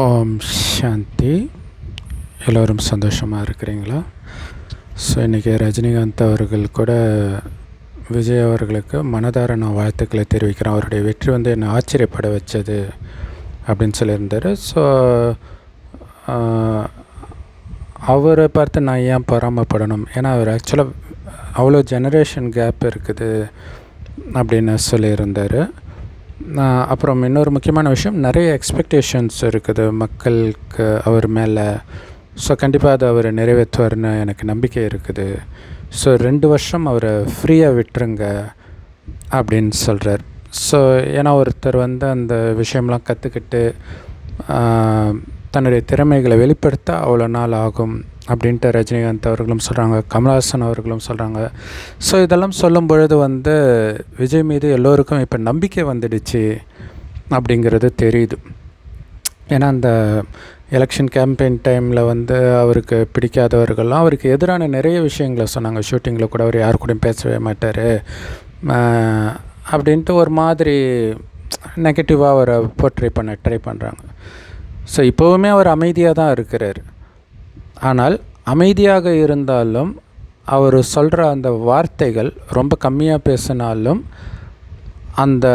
ஓம் சாந்தி. எல்லோரும் சந்தோஷமாக இருக்கிறீங்களா? ஸோ இன்றைக்கி ரஜினிகாந்த் அவர்கள் கூட விஜய் அவர்களுக்கு மனதார நான் வாழ்த்துக்களை தெரிவிக்கிறேன். அவருடைய வெற்றி என்னை ஆச்சரியப்பட வச்சது அப்படின்னு சொல்லியிருந்தார். ஸோ அவரை பார்த்து நான் ஏன் பொறாமப்படணும்? ஏன்னா அவர் ஆக்சுவலாக அவ்வளோ ஜெனரேஷன் கேப் இருக்குது அப்படின்னு சொல்லியிருந்தார். அப்புறம் இன்னொரு முக்கியமான விஷயம், நிறைய எக்ஸ்பெக்டேஷன்ஸ் இருக்குது மக்களுக்கு அவர் மேலே. ஸோ கண்டிப்பாக அதை அவர் நிறைவேற்றுவார்னு எனக்கு நம்பிக்கை இருக்குது. ஸோ 2 வருஷம் அவரை ஃப்ரீயாக விட்டுருங்க அப்படின்னு சொல்கிறார். ஸோ ஏன்னா ஒருத்தர் அந்த விஷயம்லாம் கற்றுக்கிட்டு தன்னுடைய திறமைகளை வெளிப்படுத்த அவ்வளோ நாள் ஆகும் அப்படின்ட்டு ரஜினிகாந்த் அவர்களும் சொல்கிறாங்க, கமல்ஹாசன் அவர்களும் சொல்கிறாங்க. ஸோ இதெல்லாம் சொல்லும் பொழுது விஜய் மீது எல்லோருக்கும் இப்போ நம்பிக்கை வந்துடுச்சு அப்படிங்கிறது தெரியுது. ஏன்னா அந்த எலெக்ஷன் கேம்பெயின் டைமில் அவருக்கு பிடிக்காதவர்கள்லாம் அவருக்கு எதிரான நிறைய விஷயங்களை சொன்னாங்க. ஷூட்டிங்கில் கூட அவர் யார் கூடயும் பேசவே மாட்டார் அப்படின்ட்டு ஒரு மாதிரி நெகட்டிவாக அவரை போர்ட்ரே பண்ண ட்ரை பண்ணுறாங்க. ஸோ இப்போவுமே அவர் அமைதியாக தான் இருக்கிறார். ஆனால் அமைதியாக இருந்தாலும் அவர் சொல்கிற அந்த வார்த்தைகள் ரொம்ப கம்மியாக பேசினாலும் அந்த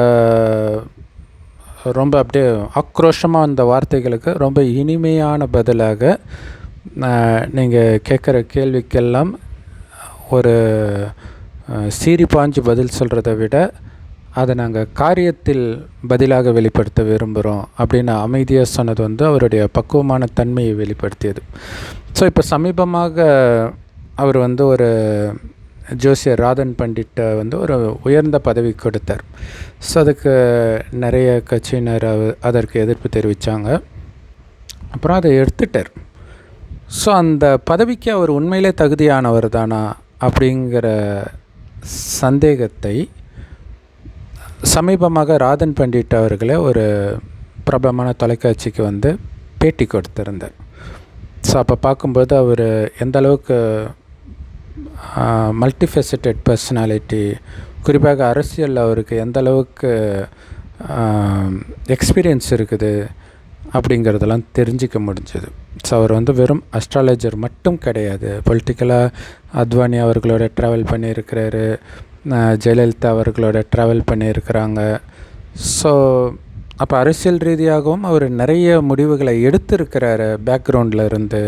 ரொம்ப அப்படியே ஆக்ரோஷமாக அந்த வார்த்தைகளுக்கு ரொம்ப இனிமையான பதிலாக நீங்கள் கேட்குற கேள்விக்கெல்லாம் ஒரு சீறி பாஞ்சு பதில் சொல்கிறத விட அதை நாங்கள் காரியத்தில் பதிலாக வெளிப்படுத்த விரும்புகிறோம் அப்படின்னு அமைதியாக சொன்னது அவருடைய பக்குவமான தன்மையை வெளிப்படுத்தியது. ஸோ இப்போ சமீபமாக அவர் ஒரு ஜோசியர் ராதன் பண்டிட்டை ஒரு உயர்ந்த பதவி கொடுத்தார். ஸோ அதுக்கு நிறைய கட்சியினர் அதற்கு எதிர்ப்பு தெரிவித்தாங்க. அப்புறம் அதை எடுத்துட்டார். ஸோ அந்த பதவிக்கு அவர் உண்மையிலே தகுதியானவர் தானா அப்படிங்கிற சந்தேகத்தை சமீபமாக ராதன் பண்டிட் அவர்களே ஒரு பிரபலமான தொலைக்காட்சிக்கு பேட்டி கொடுத்திருந்தார். ஸோ அப்போ பார்க்கும்போது அவர் எந்த அளவுக்கு மல்டிஃபெசிட்டட் பர்சனாலிட்டி, குறிப்பாக அரசியலில் அவருக்கு எந்த அளவுக்கு எக்ஸ்பீரியன்ஸ் இருக்குது அப்படிங்கிறதெல்லாம் தெரிஞ்சிக்க முடிஞ்சது. ஸோ அவர் வெறும் அஸ்ட்ராலஜர் மட்டும் கிடையாது. பொலிட்டிக்கலாக அத்வானி அவர்களோட ட்ராவல் பண்ணியிருக்கிறாரு, ஜெயலலிதா அவர்களோட ட்ராவல் பண்ணியிருக்கிறாங்க. ஸோ அப்போ அரசியல் ரீதியாகவும் அவர் நிறைய முடிவுகளை எடுத்திருக்கிறாரு பேக்ரவுண்டில் இருந்து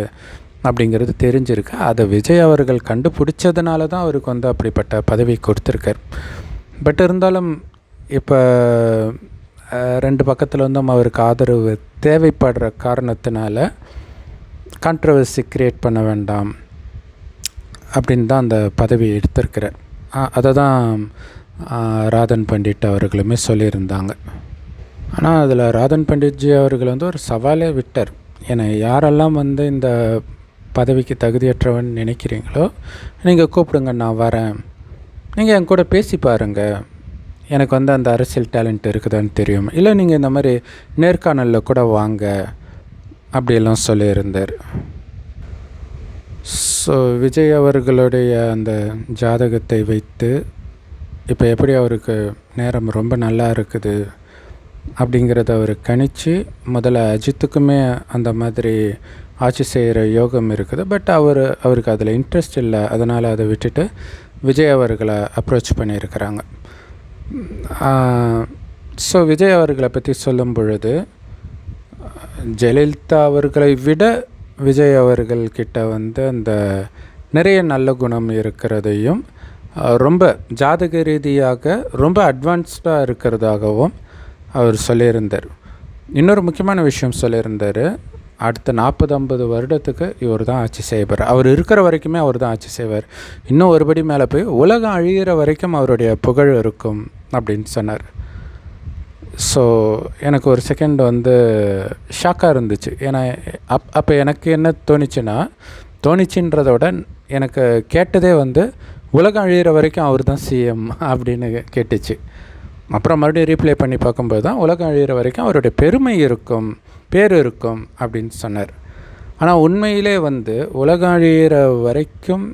அப்படிங்கிறது தெரிஞ்சிருக்கு. அதை விஜய் அவர்கள் கண்டுபிடிச்சதுனால தான் அவருக்கு அப்படிப்பட்ட பதவி கொடுத்துருக்கார். பட் இருந்தாலும் இப்போ 2 பக்கத்தில் அவருக்கு ஆதரவு தேவைப்படுற காரணத்தினால கான்ட்ரவர்சி க்ரியேட் பண்ண வேண்டாம் அப்படின்னு தான் அந்த பதவியை எடுத்திருக்கிறார். அதை தான் ராதன் பண்டிட் அவர்களுமே சொல்லியிருந்தாங்க. ஆனால் அதில் ராதன் பண்டிட்ஜி அவர்கள் ஒரு சவாலே விட்டார். ஏன்னா யாரெல்லாம் இந்த பதவிக்கு தகுதியற்றவன் நினைக்கிறீங்களோ நீங்கள் கூப்பிடுங்க, நான் வரேன், நீங்கள் என் கூட பேசி பாருங்கள், எனக்கு அந்த அரசியல் டேலண்ட் இருக்குதான்னு தெரியும், இல்லை நீங்கள் இந்த மாதிரி நேர்காணலில் கூட வாங்க அப்படியெல்லாம் சொல்லியிருந்தார். ஸோ விஜய் அவர்களுடைய அந்த ஜாதகத்தை வைத்து இப்போ எப்படி அவருக்கு நேரம் ரொம்ப நல்லா இருக்குது அப்படிங்கிறத அவர் கணித்து, முதல்ல அஜித்துக்குமே அந்த மாதிரி ஆட்சி செய்கிற யோகம் இருக்குது. பட் அவருக்கு அதில் இன்ட்ரெஸ்ட் இல்லை, அதனால் அதை விட்டுட்டு விஜய் அவர்களை அப்ரோச் பண்ணியிருக்கிறாங்க. ஸோ விஜய் அவர்களை பற்றி சொல்லும் பொழுது ஜெயலலிதா அவர்களை விட விஜய் அவர்கள்கிட்ட அந்த நிறைய நல்ல குணம் இருக்கிறதையும் ரொம்ப ஜாதக ரீதியாக ரொம்ப அட்வான்ஸ்டாக இருக்கிறதாகவும் அவர் சொல்லியிருந்தார். இன்னொரு முக்கியமான விஷயம் சொல்லியிருந்தார், அடுத்த 40-50 வருடத்துக்கு இவர் தான் ஆட்சி செய்வார், அவர் இருக்கிற வரைக்குமே அவர் தான் ஆட்சி செய்வார், இன்னும் ஒருபடி மேலே போய் உலகம் அழிகிற வரைக்கும் அவருடைய புகழ் இருக்கும் அப்படின்னு சொன்னார். ஸோ எனக்கு ஒரு செகண்ட் ஷாக்காக இருந்துச்சு. ஏன்னா அப்போ எனக்கு என்ன தோணிச்சுன்றத விட எனக்கு கேட்டதே உலகம் அழிகிற வரைக்கும் அவர் தான் சிஎம் அப்படின்னு கேட்டுச்சு. அப்புறம் மறுபடியும் ரீப்ளே பண்ணி பார்க்கும்போது தான் உலகம் அழிகிற வரைக்கும் அவருடைய பெருமை இருக்கும், பேர் இருக்கும் அப்படின்னு சொன்னார். ஆனால் உண்மையிலே உலகம் அழிகிற வரைக்கும்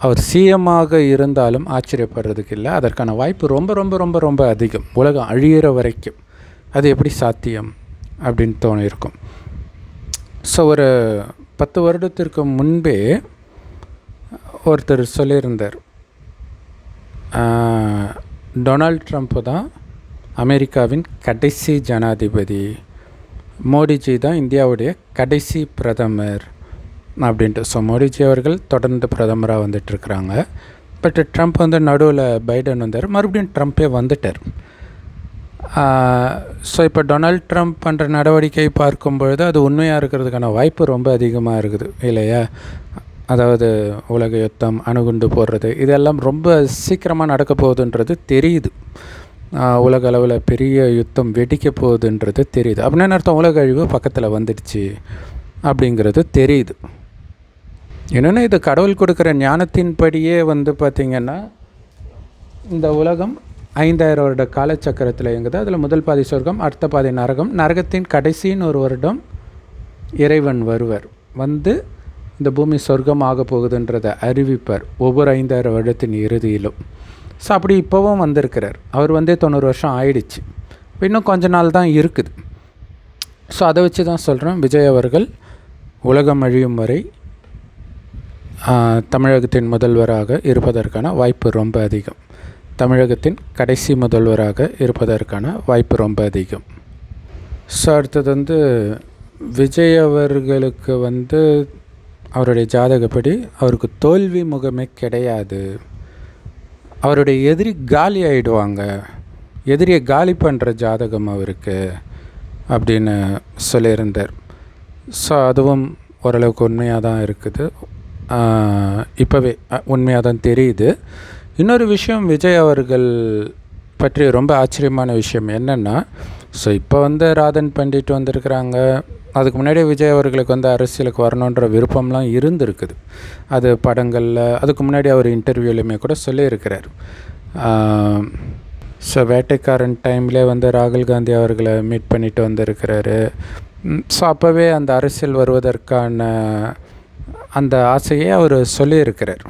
அவர் சிஎம்மாக இருந்தாலும் ஆச்சரியப்படுறதுக்கு இல்லை, அதற்கான வாய்ப்பு ரொம்ப ரொம்ப ரொம்ப ரொம்ப அதிகம். உலகம் அழிகிற வரைக்கும் அது எப்படி சாத்தியம் அப்படின்னு தோணியிருக்கும். ஸோ ஒரு 10 வருடத்திற்கு முன்பே ஒருத்தர் சொல்லியிருந்தார், டொனால்ட் ட்ரம்ப் தான் அமெரிக்காவின் கடைசி ஜனாதிபதி, மோடிஜி தான் இந்தியாவுடைய கடைசி பிரதமர் அப்படின்ட்டு. ஸோ மோடிஜி அவர்கள் தொடர்ந்து பிரதமராக வந்துட்டுருக்குறாங்க. பட் ட்ரம்ப் வந்து நடுவில் பைடன் வந்தார், மறுபடியும் ட்ரம்ப்பே வந்துட்டார். ஸோ இப்போ டொனால்ட் ட்ரம்ப் பண்ணுற நடவடிக்கை பார்க்கும்பொழுது அது உண்மையாக இருக்கிறதுக்கான வாய்ப்பு ரொம்ப அதிகமாக இருக்குது இல்லையா? அதாவது உலக யுத்தம், அணுகுண்டு போடுறது, இதெல்லாம் ரொம்ப சீக்கிரமாக நடக்க போகுதுன்றது தெரியுது. உலக அளவில் பெரிய யுத்தம் வெடிக்க போகுதுன்றது தெரியுது. அப்படின்னு அர்த்தம் உலக அழிவு பக்கத்தில் வந்துடுச்சு அப்படிங்கிறது தெரியுது. என்னென்னா இது கடவுள் கொடுக்குற ஞானத்தின்படியே வந்து பார்த்திங்கன்னா இந்த உலகம் 5000 வருட காலச்சக்கரத்தில் இயங்குது. அதில் முதல் பாதி சொர்க்கம், அடுத்த பாதி நரகம். நரகத்தின் கடைசின்னு ஒரு வருடம் இறைவன் வருவார், வந்து இந்த பூமி சொர்க்கம் ஆக போகுதுன்றதை அறிவிப்பார் ஒவ்வொரு 5000 வருடத்தின் இறுதியிலும். ஸோ அப்படி இப்போவும் வந்திருக்கிறார். அவர் வந்து 90 வருஷம் ஆயிடுச்சு, இன்னும் கொஞ்ச நாள் தான் இருக்குது. ஸோ அதை வச்சு தான் சொல்கிறேன், விஜய் அவர்கள் உலகம் அழியும் வரை தமிழகத்தின் முதல்வராக இருப்பதற்கான வாய்ப்பு ரொம்ப அதிகம். தமிழகத்தின் கடைசி முதல்வராக இருப்பதற்கான வாய்ப்பு ரொம்ப அதிகம். ஸோ அடுத்தது வந்து விஜய் அவர்களுக்கு வந்து அவருடைய ஜாதகப்படி அவருக்கு தோல்வி முகமே கிடையாது. அவருடைய எதிரி காலி ஆகிடுவாங்க, எதிரியை காலி பண்ணுற ஜாதகம் அவருக்கு அப்படின்னு சொல்லியிருந்தார். ஸோ அதுவும் ஓரளவுக்கு உண்மையாக தான் இருக்குது, இப்போவே உண்மையாக தான் தெரியுது. இன்னொரு விஷயம் விஜய் அவர்கள் பற்றி ரொம்ப ஆச்சரியமான விஷயம் என்னென்னா, ஸோ இப்போ வந்து ராதன் பண்டிட் வந்திருக்கிறாங்க. அதுக்கு முன்னாடியே விஜய் அவர்களுக்கு வந்து அரசியலுக்கு வரணுன்ற விருப்பம்லாம் இருந்திருக்குது. அது படங்களில், அதுக்கு முன்னாடி அவர் இன்டர்வியூலையுமே கூட சொல்லியிருக்கிறார். ஸோ வேட்டைக்காரன் டைம்லேயே வந்து ராகுல் காந்தி அவர்களை மீட் பண்ணிட்டு வந்திருக்கிறாரு. ஸோ அப்போவே அந்த அரசியல் வருவதற்கான அந்த ஆசையை அவர் சொல்லியிருக்கிறார்.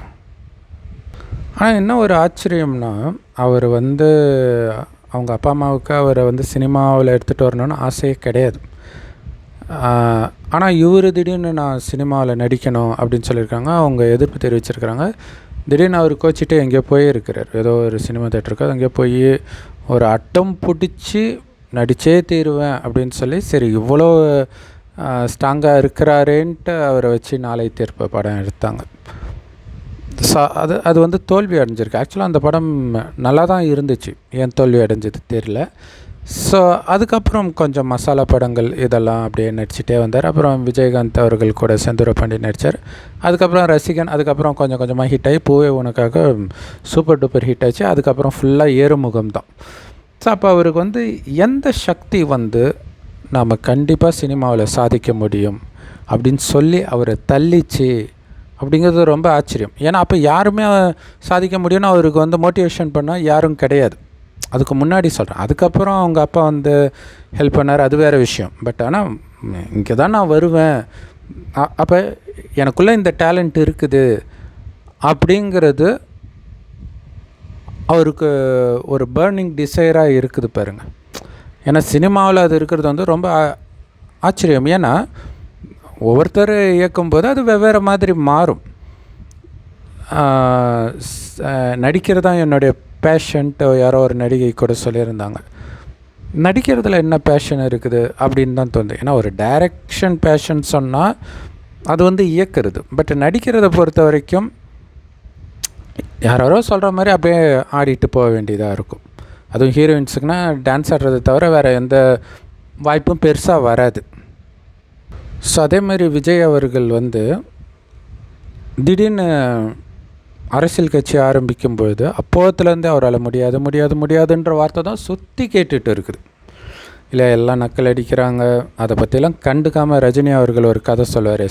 ஆனால் என்ன ஒரு ஆச்சரியம்னா, அவர் வந்து அவங்க அப்பா அம்மாவுக்கு அவரை வந்து சினிமாவில் எடுத்துகிட்டு வரணும்னு ஆசையே கிடையாது. ஆனால் இவர் திடீர்னு நான் சினிமாவில் நடிக்கணும் அப்படின்னு சொல்லியிருக்காங்க. அவங்க எதிர்ப்பு தெரிவிச்சிருக்கிறாங்க. திடீர்னு அவர் கோச்சிட்டு எங்கேயோ போயிருக்கிறார், ஏதோ ஒரு சினிமா தேட்டருக்கு அங்கேயோ போய் ஒரு அட்டம் பிடிச்சி நடித்தே தீருவேன் அப்படின்னு சொல்லி, சரி இவ்வளோ ஸ்ட்ராங்காக இருக்கிறாரேன்ட்டு அவரை வச்சு நாளை தீர்ப்பு படம் எடுத்தாங்க. ஸோ அது வந்து தோல்வி அடைஞ்சிருக்கு. ஆக்சுவலாக அந்த படம் நல்லா தான் இருந்துச்சு, ஏன் தோல்வி அடைஞ்சது தெரியல. ஸோ அதுக்கப்புறம் கொஞ்சம் மசாலா படங்கள் இதெல்லாம் அப்படியே நடிச்சிட்டே வந்தார். அப்புறம் விஜயகாந்த் அவர்கள் கூட செந்தூர பாண்டி நடித்தார். அதுக்கப்புறம் ரசிகன், அதுக்கப்புறம் கொஞ்சம் கொஞ்சமாக ஹிட் ஆகி பூவே உனக்காக சூப்பர் டூப்பர் ஹிட் ஆச்சு. அதுக்கப்புறம் ஃபுல்லாக ஏறுமுகம் தான். ஸோ அப்போ அவருக்கு வந்து எந்த சக்தி வந்து நாம் கண்டிப்பாக சினிமாவில் சாதிக்க முடியும் அப்படின்னு சொல்லி அவரை தள்ளிச்சு அப்படிங்கிறது ரொம்ப ஆச்சரியம். ஏன்னா அப்போ யாருமே சாதிக்க முடியும்னு அவருக்கு வந்து மோட்டிவேஷன் பண்ணால் யாரும் கிடையாது. அதுக்கு முன்னாடி சொல்கிறேன். அதுக்கப்புறம் அவங்க அப்பா வந்து ஹெல்ப் பண்ணார், அது வேறு விஷயம். பட் ஆனால் இங்கே தான் நான் வருவேன், அப்போ எனக்குள்ளே இந்த டேலண்ட் இருக்குது அப்படிங்கிறது அவருக்கு ஒரு பர்னிங் டிசைராக இருக்குது பாருங்கள். ஏன்னா சினிமாவில் அது இருக்கிறது வந்து ரொம்ப ஆச்சரியம். ஏன்னா ஒவ்வொருத்தர் இயக்கும்போது அது வெவ்வேறு மாதிரி மாறும். நடிக்கிறது தான் என்னுடைய பேஷன்ட்டு யாரோ ஒரு நடிகை கூட சொல்லியிருந்தாங்க. நடிக்கிறதுல என்ன பேஷன் இருக்குது அப்படின்னு தான் தோணுது. ஏன்னா ஒரு டைரக்ஷன் பேஷன் சொன்னால் அது வந்து இயக்கிறது. பட் நடிக்கிறத பொறுத்த வரைக்கும் யாரோ சொல்கிற மாதிரி அப்படியே ஆடிட்டு போக வேண்டியதாக இருக்கும். அதுவும் ஹீரோயின்ஸுக்குன்னா டான்ஸ் ஆடுறதை தவிர வேறு எந்த வாய்ப்பும் பெருசாக வராது. ஸோ அதே மாதிரி விஜய் அவர்கள் வந்து திடீர்னு அரசியல் கட்சி ஆரம்பிக்கும்பொழுது அப்போத்துலேருந்தே அவரால் முடியாதுன்ற வார்த்தை தான் சுற்றி கேட்டுட்டு இருக்குது. இல்லை எல்லாம் நக்கல் அடிக்கிறாங்க, அதை பற்றிலாம் கண்டுக்காமல் ரஜினி அவர்கள் ஒரு கதை சொல்லுவார்,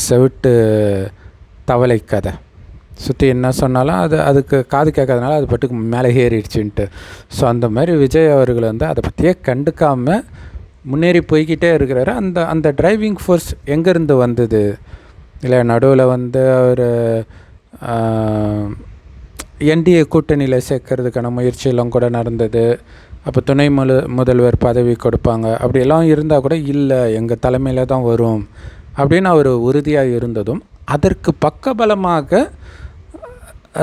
செவிட்டு தவளை கதை. சுற்றி என்ன சொன்னாலும் அதுக்கு காது கேட்காதனால அது பட்டுக்கு மேலே ஏறிடுச்சுன்ட்டு. ஸோ அந்த மாதிரி விஜய் அவர்கள் வந்து அதை பற்றியே கண்டுக்காமல் முன்னேறி போய்கிட்டே இருக்கிறாரு. அந்த டிரைவிங் ஃபோர்ஸ் எங்கேருந்து வந்தது? இல்லை நடுவில் வந்து அவர் என்டிஏ கூட்டணியில் சேர்க்கறதுக்கான முயற்சியெல்லாம் கூட நடந்தது. அப்போ துணை முதல்வர் பதவி கொடுப்பாங்க அப்படியெல்லாம் இருந்தால் கூட இல்லை எங்கள் தலைமையில் தான் வரும் அப்படின்னு அவர் உறுதியாக இருந்ததும் அதற்கு பக்கபலமாக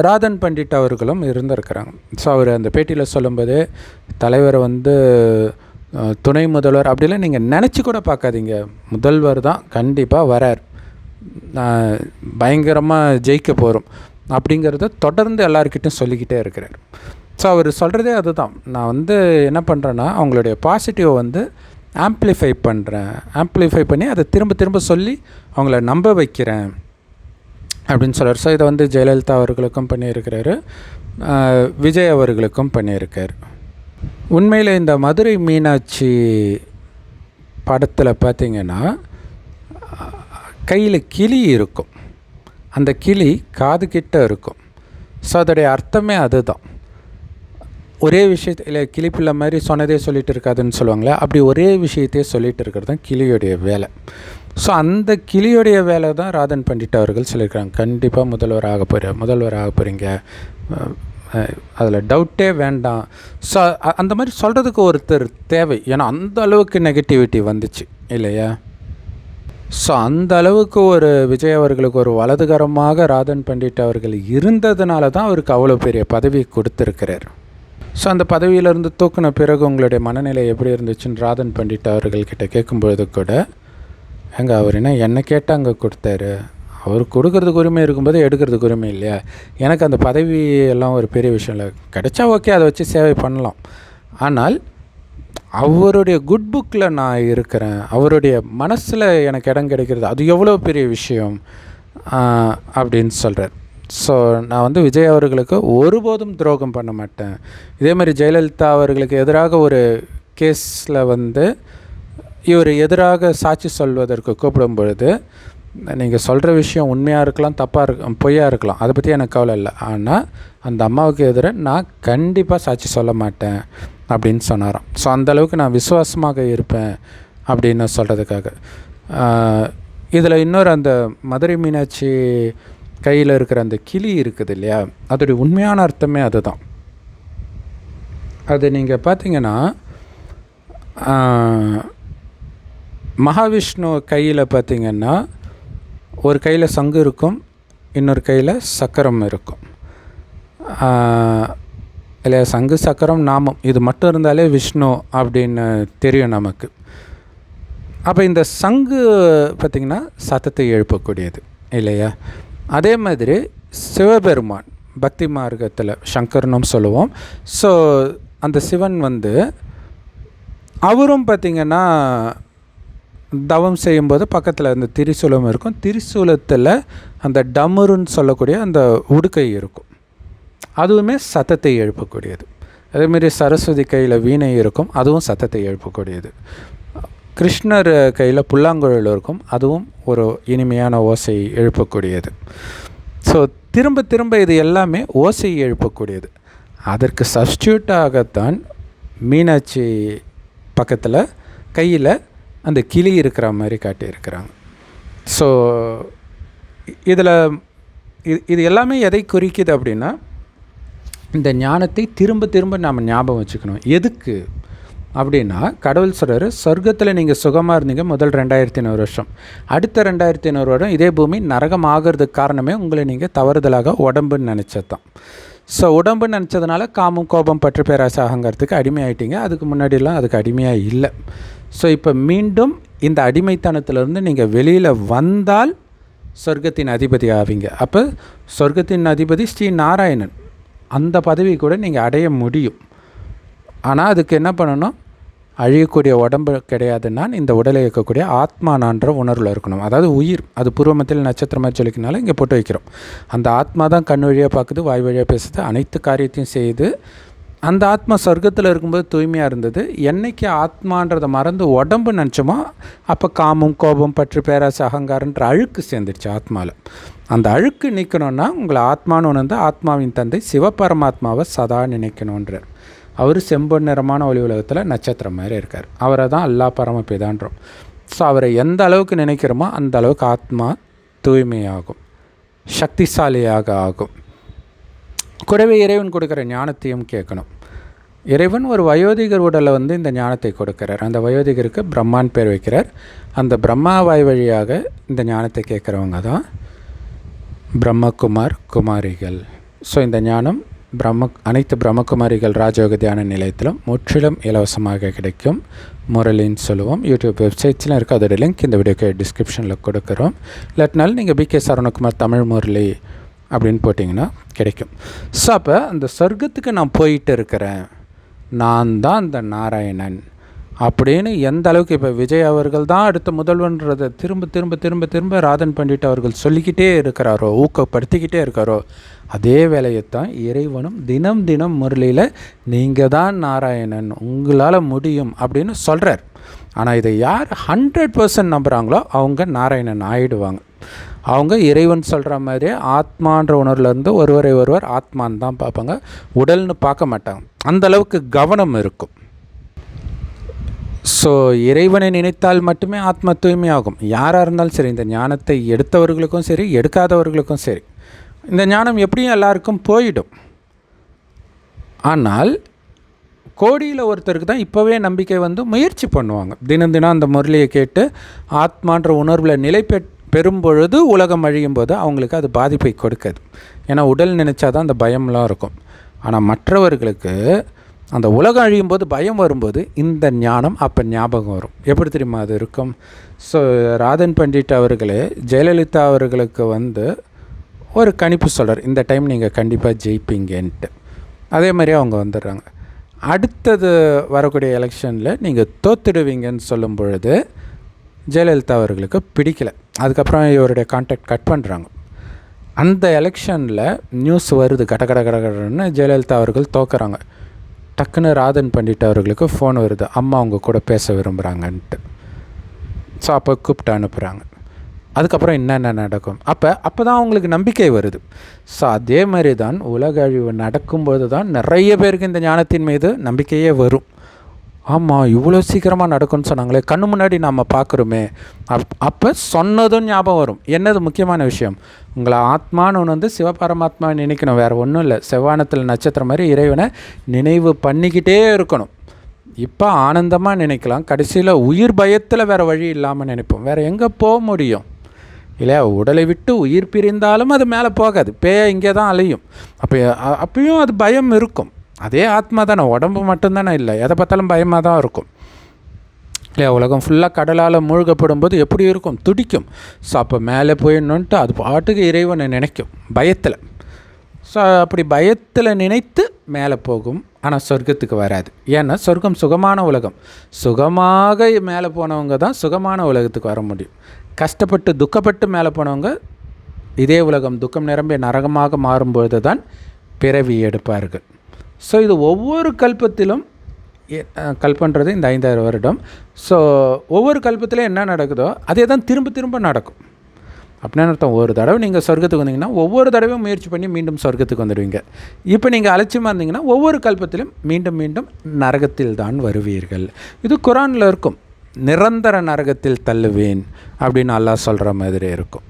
ராதன் பண்டிட் அவர்களும் இருந்திருக்கிறாங்க. ஸோ அவர் அந்த பேட்டியில் சொல்லும்போது தலைவரை துணை முதல்வர் அப்படிலாம் நீங்கள் நினச்சி கூட பார்க்காதீங்க, முதல்வர் தான் கண்டிப்பாக வரார், பயங்கரமாக ஜெயிக்க போகிறோம் அப்படிங்கிறத தொடர்ந்து எல்லாருக்கிட்டையும் சொல்லிக்கிட்டே இருக்கிறார். ஸோ அவர் சொல்கிறதே அதுதான், நான் என்ன பண்ணுறேன்னா அவங்களுடைய பாசிட்டிவை ஆம்ப்ளிஃபை பண்ணி அதை திரும்ப திரும்ப சொல்லி அவங்கள நம்ப வைக்கிறேன் அப்படின்னு சொல்கிறார். ஸோ இதை ஜெயலலிதா அவர்களுக்கும் பண்ணியிருக்கிறாரு, விஜய் அவர்களுக்கும் பண்ணியிருக்கார். உண்மையில் இந்த மதுரை மீனாட்சி படத்தில் பார்த்திங்கன்னா கையில் கிளி இருக்கும், அந்த கிளி காது கிட்ட இருக்கும். ஸோ அதோடைய அர்த்தமே அதுதான். ஒரே விஷயத்தில் கிளிப்பிள்ளை மாதிரி சொன்னதே சொல்லிகிட்டு இருக்காதுன்னு சொல்லுவாங்களே, அப்படி ஒரே விஷயத்தையே சொல்லிகிட்டு இருக்கிறது தான் கிளியோடைய வேலை. ஸோ அந்த கிளியோடைய வேலை தான் ராதன் பண்டிட் அவர்கள் சொல்லியிருக்காங்க, கண்டிப்பாக முதல்வர் ஆக போகிறீங்க, அதில் டவுட்டே வேண்டாம். ஸோ அந்த மாதிரி சொல்கிறதுக்கு ஒருத்தர் தேவை, ஏன்னா அந்த அளவுக்கு நெகட்டிவிட்டி வந்துச்சு இல்லையா. ஸோ அந்த அளவுக்கு ஒரு விஜய் அவர்களுக்கு ஒரு வலதுகரமாக ராதன் பண்டிட் அவர்கள் இருந்ததுனால தான் அவருக்கு அவ்வளோ பெரிய பதவி கொடுத்துருக்கிறார். ஸோ அந்த பதவியிலேருந்து தூக்கின பிறகு உங்களுடைய மனநிலை எப்படி இருந்துச்சுன்னு ராதன் பண்டிட் அவர்கள்கிட்ட கேட்கும்பொழுது கூட, அவர் என்னை கேட்டால் அங்கே கொடுத்தாரு, அவர் கொடுக்கறதுக்கு உரிமை இருக்கும்போது எடுக்கிறதுக்கு உரிமை இல்லையா, எனக்கு அந்த பதவி எல்லாம் ஒரு பெரிய விஷயம் இல்லை, கிடைச்சா ஓகே அதை வச்சு சேவை பண்ணலாம், ஆனால் அவருடைய குட் புக்கில் நான் இருக்கிறேன், அவருடைய மனசில் எனக்கு இடம் கிடைக்கிறது அது எவ்வளோ பெரிய விஷயம் அப்படின்னு சொல்கிறார். ஸோ நான் விஜய் அவர்களுக்கு ஒருபோதும் துரோகம் பண்ண மாட்டேன். இதே மாதிரி ஜெயலலிதா அவர்களுக்கு எதிராக ஒரு கேஸில் இவர் எதிராக சாட்சி சொல்வதற்கு கூப்பிடும் பொழுது, நீங்கள் சொல்கிற விஷயம் உண்மையாக இருக்கலாம், தப்பாக இருக்கலாம், பொய்யாக இருக்கலாம், அதை பற்றி எனக்கு கவலை இல்லை, ஆனால் அந்த அம்மாவுக்கு எதிராக நான் கண்டிப்பாக சாட்சி சொல்ல மாட்டேன் அப்படின்னு சொன்னாராம். ஸோ அந்தளவுக்கு நான் விசுவாசமாக இருப்பேன் அப்படின்னு சொல்கிறதுக்காக. இதில் இன்னொரு அந்த மதுரை மீனாட்சி கையில் இருக்கிற அந்த கிளி இருக்குது இல்லையா, அதோடைய உண்மையான அர்த்தமே அதுதான். அது நீங்கள் பார்த்தீங்கன்னா மகாவிஷ்ணு கையில் பார்த்திங்கன்னா ஒரு கையில் சங்கு இருக்கும், இன்னொரு கையில் சக்கரம் இருக்கும் இல்லையா. சங்கு சக்கரம் நாமம் இது மட்டும் இருந்தாலே விஷ்ணு அப்படின்னு தெரியும் நமக்கு. அப்போ இந்த சங்கு பார்த்திங்கன்னா சத்தத்தை எழுப்பக்கூடியது இல்லையா. அதே மாதிரி சிவபெருமான் பக்தி மார்க்கத்தில் சங்கரனும் சொல்லுவோம். ஸோ அந்த சிவன் அவரும் பார்த்திங்கன்னா தவம் செய்யும்போது பக்கத்தில் அந்த திரிசூலம் இருக்கும், திரிசூலத்தில் அந்த டமருன்னு சொல்லக்கூடிய அந்த உடுக்கை இருக்கும், அதுவுமே சத்தத்தை எழுப்பக்கூடியது. அதேமாரி சரஸ்வதி கையில் வீணை இருக்கும், அதுவும் சத்தத்தை எழுப்பக்கூடியது. கிருஷ்ணர் கையில் புல்லாங்குழல் இருக்கும், அதுவும் ஒரு இனிமையான ஓசை எழுப்பக்கூடியது. ஸோ திரும்ப திரும்ப இது எல்லாமே ஓசை எழுப்பக்கூடியது. அதற்கு சப்ஸ்டியூட்டாகத்தான் மீனாட்சி பக்கத்தில் கையில் அந்த கிளி இருக்கிற மாதிரி காட்டியிருக்கிறாங்க. ஸோ இதில் இது எல்லாமே எதை குறிக்குது அப்படின்னா, இந்த ஞானத்தை திரும்ப திரும்ப நாம் ஞாபகம் வச்சுக்கணும். எதுக்கு அப்படின்னா, கடவுள் சொல்கிறாரு, சொர்க்கத்தில் நீங்கள் சுகமாக இருந்தீங்க முதல் 2500 வருஷம், அடுத்த 2500 வருடம் இதே பூமி நரகம் ஆகிறதுக்கு காரணமே உங்களை நீங்கள் தவறுதலாக உடம்புன்னு நினச்சது தான். ஸோ உடம்புன்னு நினச்சதுனால காமம், கோபம், பற்று, பேராசை, அகங்காரத்துக்கு அடிமையாயிட்டீங்க. அதுக்கு முன்னாடிலாம் அதுக்கு அடிமையாக இல்லை. ஸோ இப்போ மீண்டும் இந்த அடிமைத்தனத்திலேருந்து நீங்கள் வெளியில் வந்தால் சொர்க்கத்தின் அதிபதி ஆவீங்க. அப்போ சொர்க்கத்தின் அதிபதி ஸ்ரீ நாராயணன், அந்த பதவி கூட நீங்கள் அடைய முடியும். ஆனால் அதுக்கு என்ன பண்ணணும், அழியக்கூடிய உடம்பு கிடையாதுன்னா இந்த உடலை இயக்கக்கூடிய ஆத்மானான்ற உணர்வில் இருக்கணும். அதாவது உயிர், அது பூர்வமத்தில் நட்சத்திரமாக சொல்லிக்கனால இங்கே போட்டு வைக்கிறோம். அந்த ஆத்மா தான் கண் வழியாக பார்க்குது, வாய் வழியாக பேசுது, அனைத்து காரியத்தையும் செய்யுது. அந்த ஆத்மா சொர்க்கத்தில் இருக்கும்போது தூய்மையாக இருந்தது. என்றைக்கு ஆத்மான்றதை மறந்து உடம்பு நினச்சோமோ அப்போ காமம், கோபம், பற்று, பேராசை, அகங்காரன்ற அழுக்கு சேர்ந்துருச்சு ஆத்மாவில். அந்த அழுக்கு நீக்கணுன்னா உங்களை ஆத்மான்னு உணர்ந்து ஆத்மாவின் தந்தை சிவபரமாத்மாவை சதா நினைக்கணுன்றார். அவர் செம்பொன் நிறமான ஒளி உலகத்தில் நட்சத்திரம் மாதிரி இருக்கார். அவரை தான் அல்லா பரமபிதான்றோம். ஸோ அவரை எந்த அளவுக்கு நினைக்கிறோமோ அந்த அளவுக்கு ஆத்மா தூய்மையாகும், சக்திசாலியாக ஆகும். கூடவே இறைவன் கொடுக்குற ஞானத்தையும் கேட்கணும். இறைவன் ஒரு வயோதிகர் உடலில் வந்து இந்த ஞானத்தை கொடுக்கிறார். அந்த வயோதிகருக்கு பிரம்மான் பேர் வைக்கிறார். அந்த பிரம்மாவாய் வழியாக இந்த ஞானத்தை கேட்குறவங்க தான் பிரம்மகுமார் குமாரிகள். ஸோ இந்த ஞானம் அனைத்து பிரம்மகுமாரிகள் ராஜயோக தியான நிலையத்திலும் முற்றிலும் இலவசமாக கிடைக்கும். முரளின்னு சொல்லுவோம். யூடியூப் வெப்சைட்ஸ்லாம் இருக்குது. அதோட லிங்க் இந்த வீடியோக்கு டிஸ்கிரிப்ஷனில் கொடுக்குறோம். இல்லாட்டினாலும் நீங்கள் பிகே சரவணகுமார் தமிழ் முரளி அப்படின்னு போட்டிங்கன்னா கிடைக்கும். ஸோ அப்போ அந்த சொர்க்கத்துக்கு நான் போயிட்டு இருக்கிறேன், நான் தான் அந்த நாராயணன் அப்படின்னு எந்த அளவுக்கு இப்போ விஜய் அவர்கள் தான் அடுத்த முதல்வன்றதை திரும்ப திரும்ப திரும்ப திரும்ப ராதன் பண்டிட் அவர்கள் சொல்லிக்கிட்டே இருக்கிறாரோ, ஊக்கப்படுத்திக்கிட்டே இருக்காரோ, அதே வேலையைத்தான் இறைவனும் தினம் தினம் முரளியில் நீங்கள் தான் நாராயணன், உங்களால் முடியும் அப்படின்னு சொல்கிறார். ஆனால் இதை யார் 100% நம்புகிறாங்களோ அவங்க நாராயணன் ஆகிடுவாங்க. அவங்க இறைவன் சொல்கிற மாதிரியே ஆத்மான்ற உணர்வுலேருந்து ஒருவர் ஆத்மான்னு தான் பார்ப்பாங்க, உடல்னு பார்க்க மாட்டாங்க. அந்தளவுக்கு கவனம் இருக்கும். ஸோ இறைவனை நினைத்தால் மட்டுமே ஆத்மா தூய்மையாகும். யாராக இருந்தாலும் சரி, இந்த ஞானத்தை எடுத்தவர்களுக்கும் சரி எடுக்காதவர்களுக்கும் சரி, இந்த ஞானம் எப்படியும் எல்லாருக்கும் போயிடும். ஆனால் கோடியில் ஒருத்தருக்கு தான் இப்போவே நம்பிக்கை வந்து முயற்சி பண்ணுவாங்க. தினம் தினம் அந்த முரளியை கேட்டு ஆத்மான்ற உணர்வில் நிலை பெறும் பொழுது உலகம் அழியும் போது அவங்களுக்கு அது பாதிப்பை கொடுக்காது. ஏன்னா உடல் நினச்சா தான் அந்த பயம்லாம் இருக்கும். ஆனால் மற்றவர்களுக்கு அந்த உலகம் அழியும் போது பயம் வரும்போது இந்த ஞானம் அப்போ ஞாபகம் வரும். எப்படி தெரியுமா அது இருக்கும்? ஸோ ராதன் பண்டிட் அவர்களே ஜெயலலிதா அவர்களுக்கு வந்து ஒரு கணிப்பு சொல்கிறார், இந்த டைம் நீங்கள் கண்டிப்பாக ஜெயிப்பீங்கன்ட்டு. அதே மாதிரி அவங்க வந்துடுறாங்க. அடுத்தது வரக்கூடிய எலெக்ஷனில் நீங்கள் தோத்துடுவீங்கன்னு சொல்லும் பொழுது ஜெயலலிதா அவர்களுக்கு பிடிக்கலை. அதுக்கப்புறம் இவருடைய கான்டாக்ட் கட் பண்ணுறாங்க. அந்த எலெக்ஷனில் நியூஸ் வருது, கடன்னு ஜெயலலிதா அவர்கள் தோக்குறாங்க. டக்குன்னு ராதன் பண்டிட் அவர்களுக்கு ஃபோன் வருது, அம்மா அவங்க கூட பேச விரும்புகிறாங்கன்ட்டு. ஸோ அப்போ கூப்பிட்டு அனுப்புகிறாங்க. அதுக்கப்புறம் என்னென்ன நடக்கும், அப்போ தான் அவங்களுக்கு நம்பிக்கை வருது. ஸோ அதே மாதிரி தான் உலக அழிவு நடக்கும்போது தான் நிறைய பேருக்கு இந்த ஞானத்தின் மீது நம்பிக்கையே வரும். ஆமாம், இவ்வளோ சீக்கிரமாக நடக்கும்னு சொன்னாங்களே, கண்ணு முன்னாடி நாம் பார்க்குறோமே. அப்போ சொன்னதும் ஞாபகம் வரும். என்னது முக்கியமான விஷயம், உங்களை ஆத்மான்னு ஒன்று வந்து சிவபரமாத்மா நினைக்கணும், வேறு ஒன்றும் இல்லை. செவ்வானத்தில் நட்சத்திரம் மாதிரி இறைவனை நினைவு பண்ணிக்கிட்டே இருக்கணும். இப்போ ஆனந்தமாக நினைக்கலாம், கடைசியில் உயிர் பயத்தில் வேறு வழி இல்லாமல் நினைப்போம். வேறு எங்கே போக முடியும் இல்லையா? உடலை விட்டு உயிர் பிரிந்தாலும் அது மேலே போகாது, பேய இங்கே தான் அலையும். அப்பயும் அது பயம் இருக்கும். அதே ஆத்மா தானே, உடம்பு மட்டும்தானே இல்லை, எதை பார்த்தாலும் பயமாக தான் இருக்கும் இல்லையா? உலகம் ஃபுல்லாக கடலால் மூழ்கப்படும் போது எப்படி இருக்கும், துடிக்கும். ஸோ அப்போ மேலே போயிடணுன்ட்டு அது பாட்டுக்கு இறைவனை நினைக்கும் பயத்தில். ஸோ அப்படி பயத்தில் நினைத்து மேலே போகும். ஆனால் சொர்க்கத்துக்கு வராது. ஏன்னா சொர்க்கம் சுகமான உலகம். சுகமாக மேலே போனவங்க தான் சுகமான உலகத்துக்கு வர முடியும். கஷ்டப்பட்டு துக்கப்பட்டு மேலே போனவங்க இதே உலகம் துக்கம் நிரம்பிய நரகமாக மாறும்பொழுது தான் பிறவி எடுப்பார்கள். ஸோ இது ஒவ்வொரு கல்பத்திலும், கல்பன்றது இந்த 5000 வருடம். ஸோ ஒவ்வொரு கல்பத்திலும் என்ன நடக்குதோ அதே தான் திரும்ப திரும்ப நடக்கும். அப்படின்னு அர்த்தம், ஒரு தடவை நீங்கள் சொர்க்கத்துக்கு வந்தீங்கன்னா ஒவ்வொரு தடவையும் முயற்சி பண்ணி மீண்டும் சொர்க்கத்துக்கு வந்துடுவீங்க. இப்போ நீங்கள் அலட்சியமாக இருந்தீங்கன்னா ஒவ்வொரு கல்பத்திலும் மீண்டும் மீண்டும் நரகத்தில் தான் வருவீர்கள். இது குரானில் இருக்கும், நிரந்தர நரகத்தில் தள்ளுவேன் அப்படின்னு அல்லாஹ் சொல்கிற மாதிரி இருக்கும்.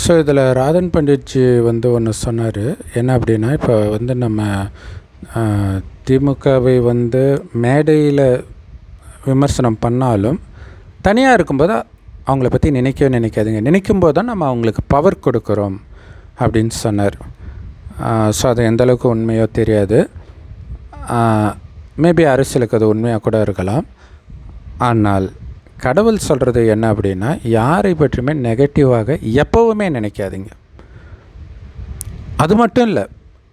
ஸோ இதில் ராதன் பண்டிட்ஜி வந்து ஒன்று சொன்னார். என்ன அப்படின்னா, இப்போ வந்து நம்ம திமுகவை வந்து மேடையில் விமர்சனம் பண்ணாலும் தனியாக இருக்கும்போது அவங்கள பற்றி நினைக்காதீங்க, நினைக்கும்போது தான் நம்ம அவங்களுக்கு பவர் கொடுக்குறோம் அப்படின்னு சொன்னார். ஸோ அது எந்தளவுக்கு உண்மையோ தெரியாது. மேபி அரசியலுக்கு அது உண்மையாக கூட இருக்கலாம். ஆனால் கடவுள் சொல்கிறது என்ன அப்படின்னா, யாரை பற்றியுமே நெகட்டிவாக எப்போவுமே நினைக்காதீங்க. அது மட்டும் இல்லை,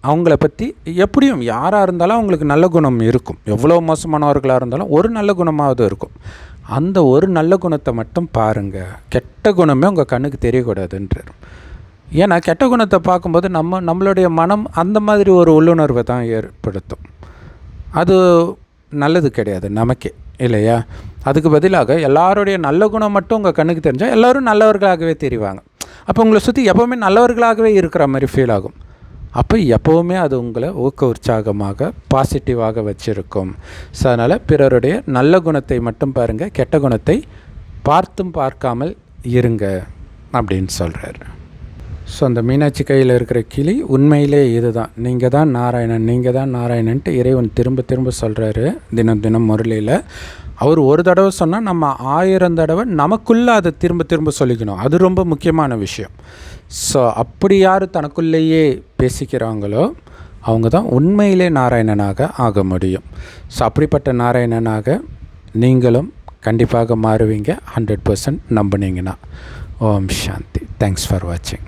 அவங்கள பற்றி எப்படியும் யாராக இருந்தாலும் அவங்களுக்கு நல்ல குணம் இருக்கும். எவ்வளோ மோசமானவர்களாக இருந்தாலும் ஒரு நல்ல குணமாவது இருக்கும். அந்த ஒரு நல்ல குணத்தை மட்டும் பாருங்கள், கெட்ட குணமே உங்கள் கண்ணுக்கு தெரியக்கூடாதுன்றார். ஏன்னா கெட்ட குணத்தை பார்க்கும்போது நம்மளுடைய மனம் அந்த மாதிரி ஒரு உள்ளுணர்வை தான் ஏற்படுத்தும். அது நல்லது கிடையாது நமக்கே, இல்லையா? அதுக்கு பதிலாக எல்லாருடைய நல்ல குணம் மட்டும் உங்கள் கண்ணுக்கு தெரிஞ்சால் எல்லோரும் நல்லவர்களாகவே தெரிவாங்க. அப்போ உங்களை சுற்றி எப்போவுமே நல்லவர்களாகவே இருக்கிற மாதிரி ஃபீல் ஆகும். அப்போ எப்போவுமே அது உங்களை ஊக்க உற்சாகமாக பாசிட்டிவாக வச்சுருக்கும். ஸோ அதனால் பிறருடைய நல்ல குணத்தை மட்டும் பாருங்கள், கெட்ட குணத்தை பார்த்தும் பார்க்காமல் இருங்க அப்படின்னு சொல்கிறார். ஸோ அந்த மீனாட்சி கையில் இருக்கிற கிளி உண்மையிலே இதுதான், நீங்கள் தான் நாராயணன், நீங்கள் தான் நாராயணன்ட்டு இறைவன் திரும்ப திரும்ப சொல்கிறாரு தினம் தினம் முரளியில். அவர் ஒரு தடவை சொன்னால் நம்ம 1000 தடவை நமக்குள்ளே அதை திரும்ப திரும்ப சொல்லிக்கணும். அது ரொம்ப முக்கியமான விஷயம். ஸோ அப்படி யார் தனக்குள்ளேயே பேசிக்கிறாங்களோ அவங்க தான் உண்மையிலே நாராயணனாக ஆக முடியும். ஸோ அப்படிப்பட்ட நாராயணனாக நீங்களும் கண்டிப்பாக மாறுவீங்க, 100% நம்பினீங்கன்னா. ஓம் சாந்தி. தேங்க்ஸ் ஃபார் வாட்சிங்.